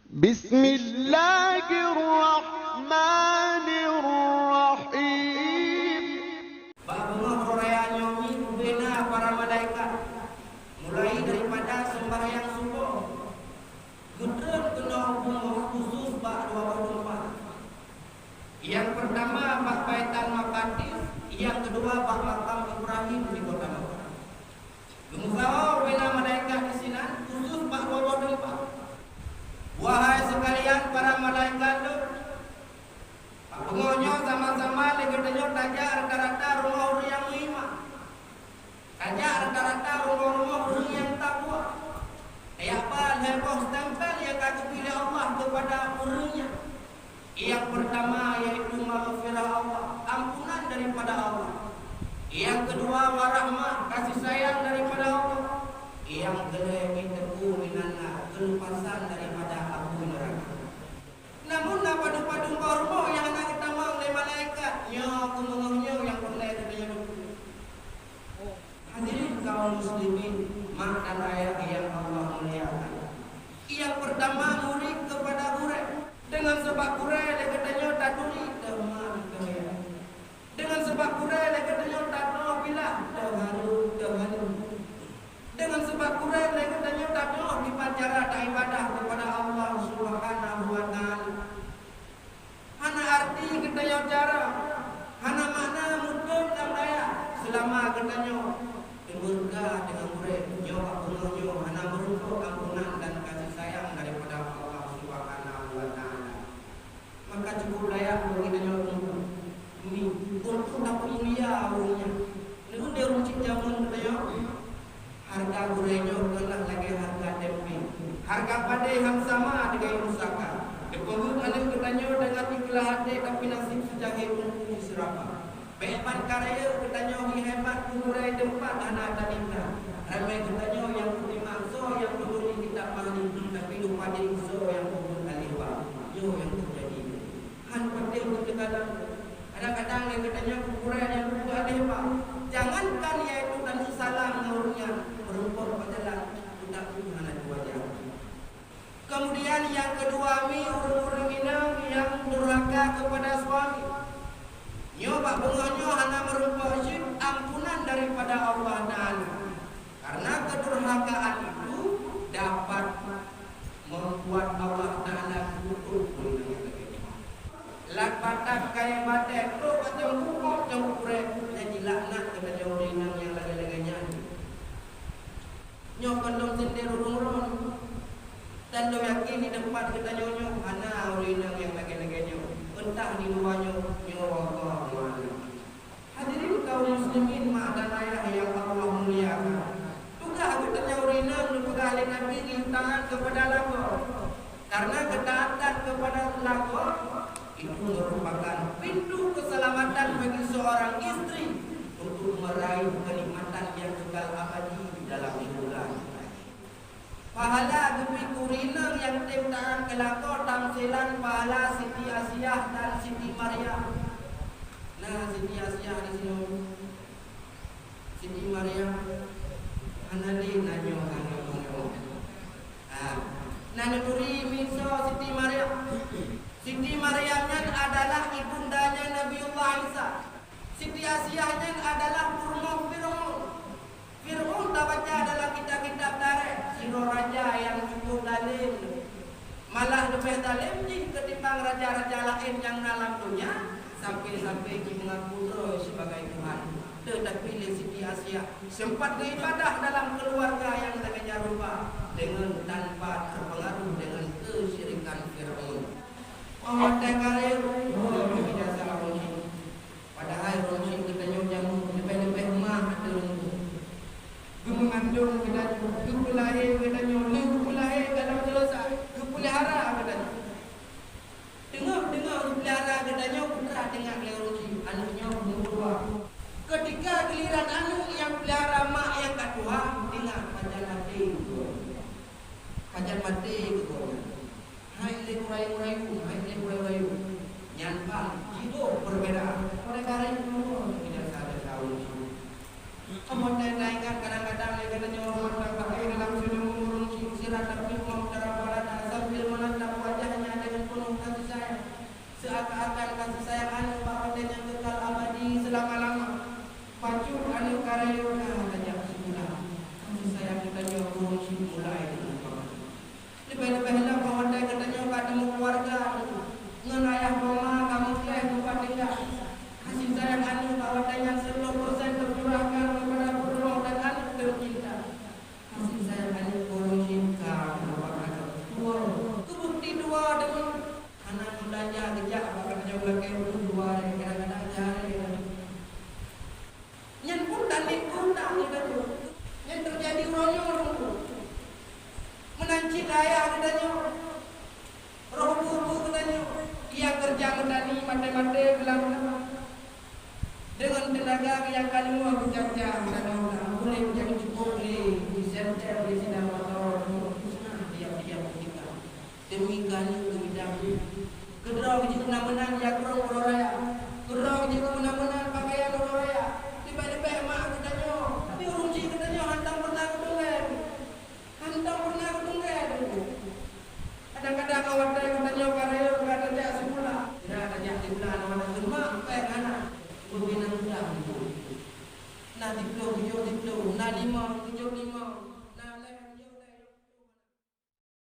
بسم الله الرحمن الرحيم. Bahwa perayaan nyomi kubena para malaikat mulai daripada sembahyang subuh gudrun kena hukum khusus bak 24. Yang pertama bak Baitul Maqdis, yang kedua bak makam Ibrahim di kota Makkah. Gemusawa bena malaikat di sini khusus bak 24. Wahai sekalian para malaikat tu, pengonyo sama-sama legedenyo tajak rata-rata rumah orang yang beriman. Tajak rata-rata rumah-rumah orang yang takwa. Apa heboh stempel yang akan pilih Allah kepada orangnya. Yang pertama yaitu maghfirah Allah, ampunan daripada Allah. Yang kedua warahmah, kasih sayang daripada Allah. Yang kedua itaku minanna, kelupasan daripada api neraka. Namun padu-padu kormo yang nak kita mau oleh malaikat nyo kumunguhnyo yang boleh katanya dulu. Hadirin kaum muslimin, mak dan ayah yang Allah muliakan. Yang pertama murid kepada gure. Dengan sebab gure dia katanya tak tuli teman kaya. Dengan sebab gure dia katanya tak tahu bila terharu. Dengan sebab gure dia katanya tak tahu di pacara tak ibadah kepada Allah Subhanahu wa taala. Hana arti katanya cara, hana makna mungkin dan daya selama katanya bermurka dengan gure nyo apunyo hana merupakan ampunan dan kasih sayang daripada Allah Subhanahu wa taala. Maka cukup layak bagi katanya ini untuk dapat mulia orangnya. Lalu dia runcit jamun katanya harga gurenya adalah lagi harga tempe. Harga pade yang sama dengan usaka. Depenggut ane katanya dengan ikhlas hati tapi nasib sejahe pun diserapa. Beban karya katanya hebat kurai tempat anak tanita. Ramai katanya yang putih mangso yang putih kita pahami tapi lupa diri so yang pun aliwa. Yo yang terjadi. Han pade kadang kadang-kadang yang katanya kurai yang lupa aliwa. Jangankan yaitu dan salam ngurungnya berumpur padalah tidak Tuhan ada wajah. Kemudian yang kedua orang-orang yang durhaka kepada suami. Nyoba bunganya hanya merupakan ampunan daripada Allah Taala. Karena kedurhakaan itu dapat membuat Allah Taala kutuk. Lat batak kaya batek tu macam hukum campur jadi laknat kepada orang yang lagi-laginya. Nyo kandung sendiri urung-urung dan lo yakin di tempat kita nyo mana orang yang lagi-laginya entah di luarnya nyo Allah mana. Hadirin kaum muslimin mak dan ayah yang Allah muliakan. Tugas kita orang yang juga oleh Nabi rintangan kepada lagu. Karena ketaatan kepada lagu itu merupakan pintu keselamatan bagi seorang istri untuk meraih kenikmatan yang kekal abadi di dalam surga. Pahala gepi kurinang yang timtaan kelakor tamsilan pahala Siti Asiyah dan Siti Maryam. Nah, Siti Asiyah di sini. Siti Maryam anali nanyo. Nanyo turi miso Siti Maryam. Siti Maryamnya adalah ibundanya Nabiullah Isa. Siti Asiyahnya adalah Fir'aun. Fir'aun tak baca dalam kitab-kitab tarikh. Siro raja yang cukup zalim. Malah lebih zalim ketimbang raja-raja lain yang dalam dunia. Sampai-sampai dia mengaku sebagai Tuhan. Tetapi Siti Asiyah sempat beribadah dalam keluarga yang tak rupa dengan tanpa terpengaruh dengan kesyirikan Fir'aun. Orang karir, tidak salah runcing. Padahal runcing kita nyojang lebih-lebih mah ada runcing. Mengandung kita kepulai kita nyolong kepulai dalam selesai kepulihara kita. Dengar kepulihara kita putra dengar runcing anaknya berdua. Ketika giliran anak yang pelihara mak yang kedua dengar kajian mati gitu. Hai urai nyanpan jiwa berbeda. Mereka itu tidak sadar tahu. Kemudian naikkan kadang-kadang yang katanya orang pakai dalam sudut murung sirat tapi mau cara barat sambil menatap kasih sayang anu bahagia yang kekal abadi selama-lama. Pacu anu karayona tajak semula. Kasih sayang kita nyo burung simulai dengan bahagia. Lebih-lebih hendak bahagia kita nyo kademu keluarga. Ngan ayah mama kamu keleh tempat tinggal. Kasih sayang anu bahagia yang 100% tercurahkan kepada burung dan anak tercinta. Kasih sayang anu burung cinta kepada wow. Bukti dua dengan anak mudanya kejak bahkan jauh lagi dua kadang-kadang jari nyen pun tanik pun tak gitu nyen terjadi ronyong menanci daya katanya roh bubu katanya ia kerja medani mate-mate gelang dengan tenaga yang kalimu kerja katanya boleh menjadi cukup di center di sini motor diam-diam kita demikian bidang kedua kita menang ya kurang raya kedua kita menang pakaian raya tiba-tiba mak katanya tapi urung si katanya hantang pernah ketunggal kadang-kadang awak dari katanya karya katanya semula tidak ada semula anak semua kayak anak berbina mudah nanti belum 75